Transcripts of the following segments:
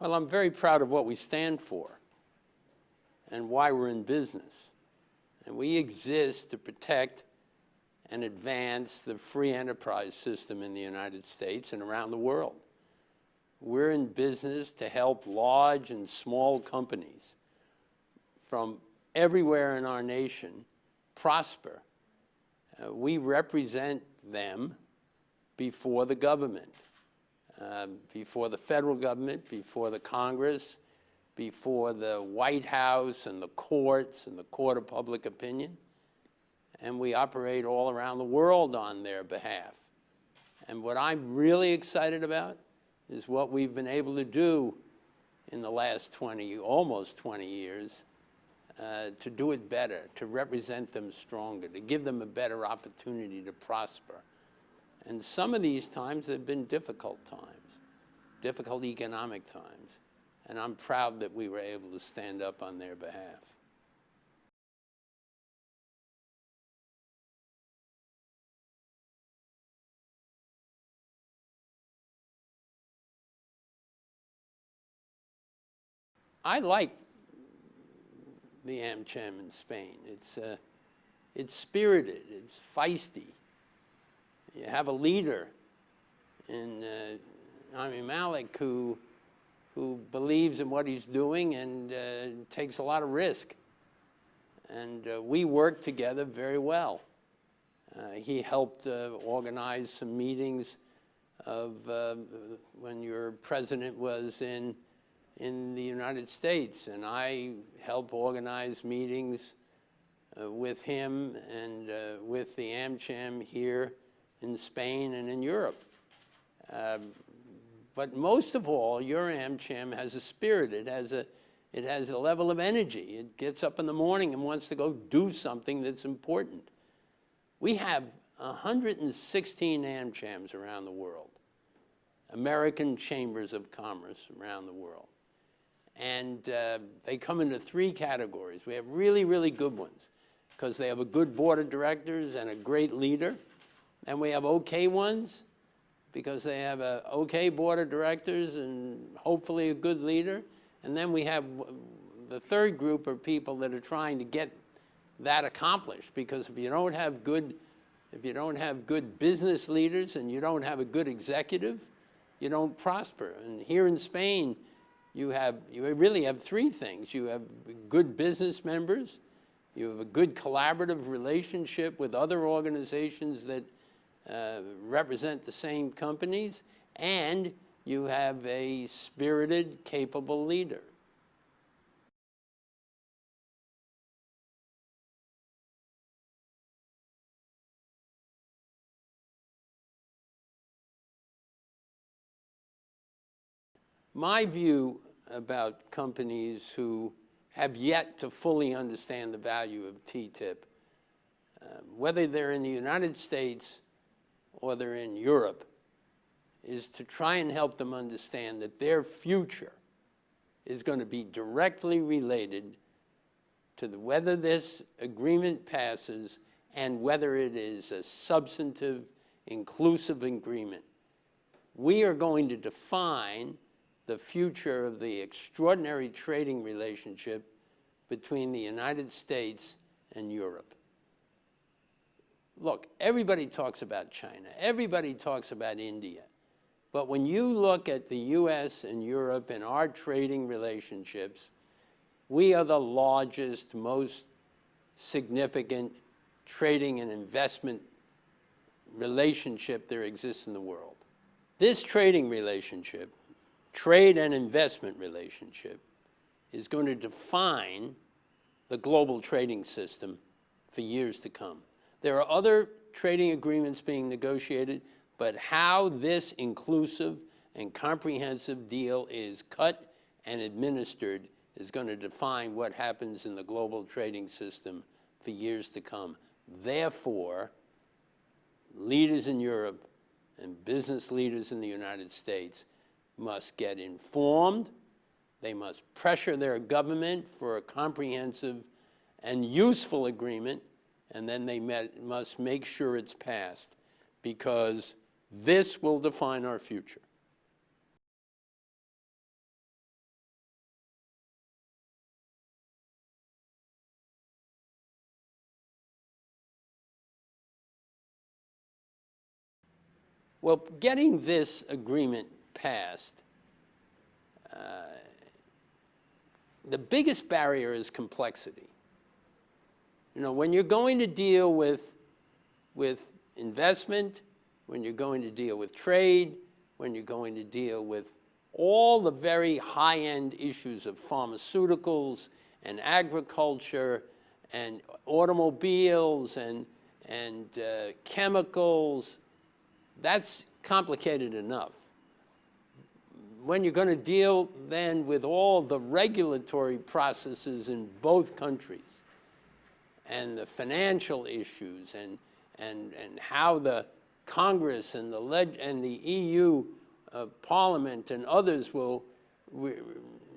Well, I'm very proud of what we stand for and why we're in business. And we exist to protect and advance the free enterprise system in the United States and around the world. We're in business to help large and small companies from everywhere in our nation prosper. We represent them before the government, before the federal government, before the Congress, before the White House and the courts and the court of public opinion. And we operate all around the world on their behalf. And what I'm really excited about is what we've been able to do in the last almost 20 years, to do it better, to represent them stronger, to give them a better opportunity to prosper. And some of these times have been difficult times, difficult economic times. And I'm proud that we were able to stand up on their behalf. I like the AmCham in Spain. It's spirited, it's feisty. You have a leader in Malik who believes in what he's doing and takes a lot of risk. And we work together very well. He helped organize some meetings of when your president was in the United States, and I help organize meetings with him and with the AmCham here in Spain and in Europe. But most of all, your AmCham has a spirit. It has a level of energy. It gets up in the morning and wants to go do something that's important. We have 116 AmChams around the world, American chambers of commerce around the world. And they come into 3 categories. We have really, really good ones because they have a good board of directors and a great leader. And we have okay ones because they have an okay board of directors and hopefully a good leader. And then we have the third group of people that are trying to get that accomplished, because if you don't have good business leaders and you don't have a good executive, you don't prosper. And here in Spain, you really have 3 things. You have good business members, you have a good collaborative relationship with other organizations that represent the same companies, and you have a spirited, capable leader. My view about companies who have yet to fully understand the value of TTIP, whether they're in the United States or they're in Europe, is to try and help them understand that their future is going to be directly related to whether this agreement passes and whether it is a substantive, inclusive agreement. We are going to define the future of the extraordinary trading relationship between the United States and Europe. Look, everybody talks about China. Everybody talks about India. But when you look at the US and Europe and our trading relationships, we are the largest, most significant trading and investment relationship there exists in the world. This trading relationship, trade and investment relationship, is going to define the global trading system for years to come. There are other trading agreements being negotiated, but how this inclusive and comprehensive deal is cut and administered is going to define what happens in the global trading system for years to come. Therefore, leaders in Europe and business leaders in the United States must get informed. They must pressure their government for a comprehensive and useful agreement, and then they must make sure it's passed, because this will define our future. Well, getting this agreement passed, the biggest barrier is complexity. You know, when you're going to deal with investment, when you're going to deal with trade, when you're going to deal with all the very high-end issues of pharmaceuticals and agriculture and automobiles and chemicals, that's complicated enough. When you're going to deal then with all the regulatory processes in both countries and the financial issues and how the Congress and the EU Parliament and others will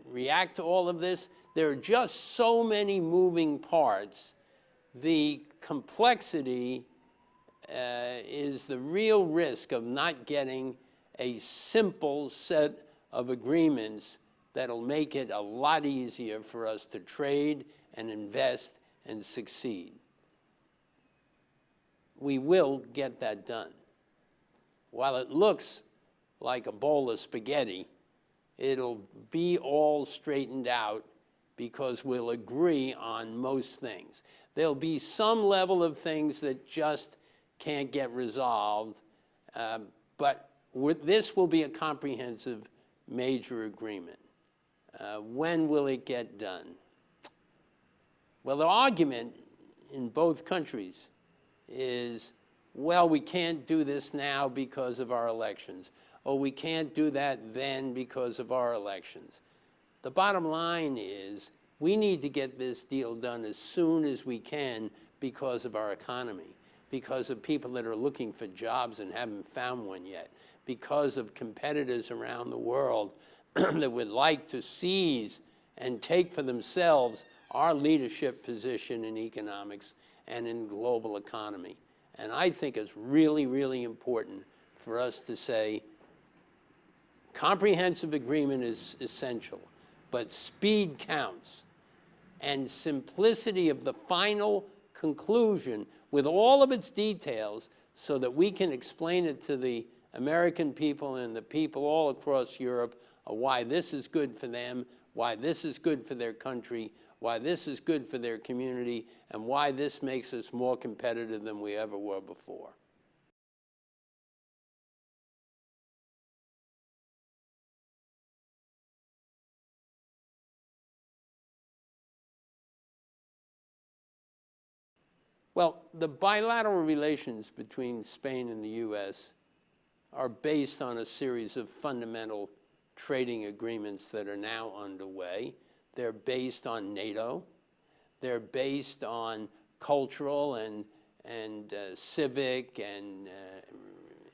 react to all of this, there are just so many moving parts. The complexity is the real risk of not getting a simple set of agreements that'll make it a lot easier for us to trade and invest and succeed. We will get that done. While it looks like a bowl of spaghetti, it'll be all straightened out because we'll agree on most things. There'll be some level of things that just can't get resolved, but this will be a comprehensive major agreement. When will it get done? Well, the argument in both countries is, well, we can't do this now because of our elections, or we can't do that then because of our elections. The bottom line is we need to get this deal done as soon as we can because of our economy, because of people that are looking for jobs and haven't found one yet, because of competitors around the world that would like to seize and take for themselves our leadership position in economics and in global economy. And I think it's really, really important for us to say comprehensive agreement is essential, but speed counts. And simplicity of the final conclusion with all of its details so that we can explain it to the American people and the people all across Europe why this is good for them, why this is good for their country, why this is good for their community, and why this makes us more competitive than we ever were before. Well, the bilateral relations between Spain and the U.S. are based on a series of fundamental trading agreements that are now underway. They're based on NATO. They're based on cultural and civic and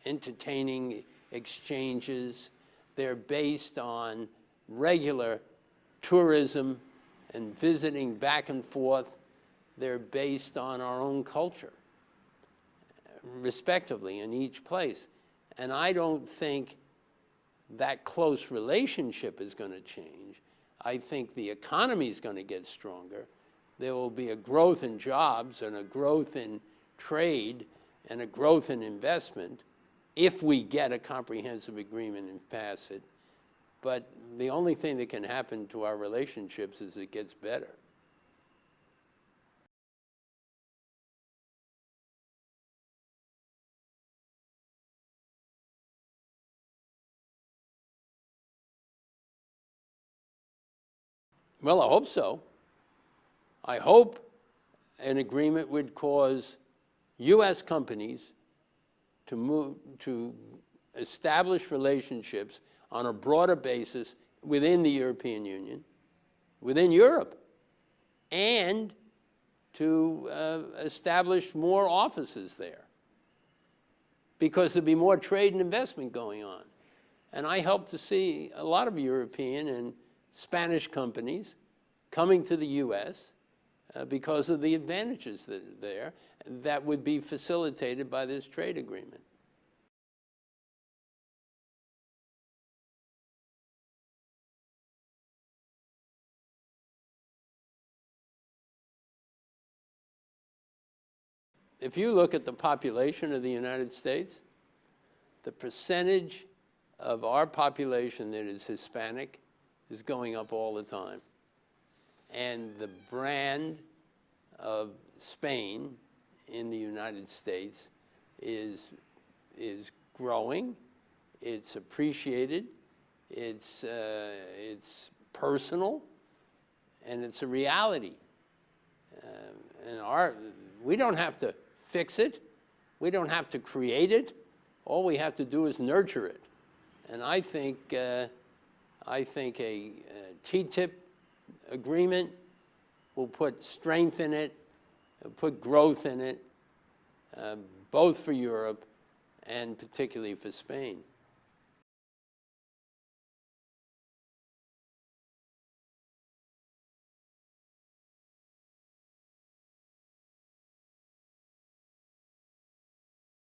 entertaining exchanges. They're based on regular tourism and visiting back and forth. They're based on our own culture, respectively, in each place. And I don't think that close relationship is going to change. I think the economy is going to get stronger. There will be a growth in jobs and a growth in trade and a growth in investment if we get a comprehensive agreement and pass it. But the only thing that can happen to our relationships is it gets better. Well, I hope so. I hope an agreement would cause U.S. companies to establish relationships on a broader basis within the European Union, within Europe, and to establish more offices there, because there'd be more trade and investment going on. And I hope to see a lot of European and Spanish companies coming to the U.S. Because of the advantages that are there that would be facilitated by this trade agreement. If you look at the population of the United States, the percentage of our population that is Hispanic is going up all the time. And the brand of Spain in the United States is growing, it's appreciated, it's personal, and it's a reality. We don't have to fix it. We don't have to create it. All we have to do is nurture it. And I think a TTIP agreement will put strength in it, put growth in it, both for Europe and particularly for Spain.